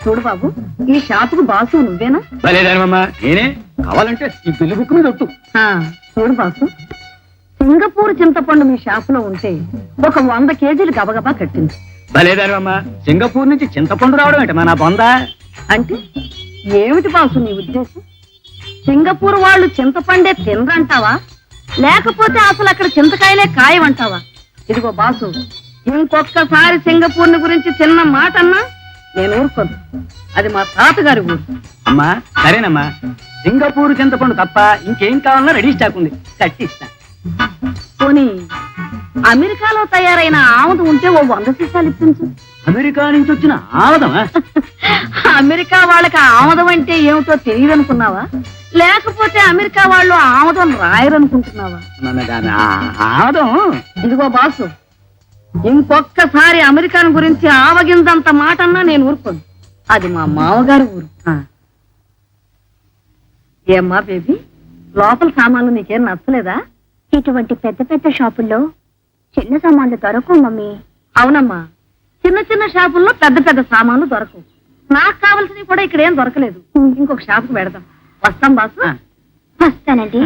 చూడు బాబు, ఈ షాపుకు బాసు నువ్వేనా? భలేదానివమ్మా, నేనే. కావాలంటే ఈ బిల్లు బుక్ మీద ఒట్టు. చూడు బాసు, సింగపూర్ చింతపండు మీ షాపులో ఉంటే ఒక 100 కేజీలు గబగబా కట్టింది. భలేదానివమ్మా, సింగపూర్ నుంచి చింతపండు రావడం ఏంటి మన బొందా? అంటే ఏమిటి బాసు నీ ఉద్దేశం? సింగపూర్ వాళ్ళు చింతపండే తినరంటావా, లేకపోతే అసలు అక్కడ చింతకాయలే కాయమంటావా? ఇదిగో బాసు, ఇంకొక్కసారి సింగపూర్ గురించి చిన్న మాట అన్నా నేను ఊరుకోను. అది మా తాతగారి ఊరు. అమ్మా సరేనమ్మా, సింగపూర్ చింతపండు తప్ప ఇంకేం కావాలన్నా రెడీ స్టాక్ ఉంది, కట్టిస్తా. పోనీ అమెరికాలో తయారైన ఆముదం ఉంటే ఓ 100 సీసాలు ఇప్పించు. అమెరికా నుంచి వచ్చిన ఆమదమా? అమెరికా వాళ్ళకి ఆమదం అంటే ఏమిటో తెలియదనుకున్నావా, లేకపోతే అమెరికా వాళ్ళు ఆమదం రాయరనుకుంటున్నావా? ఆమదం. ఇదిగో బాసు, ఇంకొక్కసారి అమెరికాను గురించి ఆవగిందంత మాట అన్నా నేను ఊరుకోను. అది మా మామగారు ఊరు. ఏమ్మా బేబీ, లోపల సామాన్లు నీకేం నచ్చలేదా? ఇటువంటి పెద్ద పెద్ద షాపుల్లో చిన్న సామాన్లు దొరకవు మమ్మీ. అవునమ్మా, చిన్న చిన్న షాపుల్లో పెద్ద పెద్ద సామాన్లు దొరకవు. నాకు కావాల్సినవి కూడా ఇక్కడ ఏం దొరకలేదు. ఇంకొక షాపుకు పెడదాం. వస్తాం బాసు. వస్తానండి.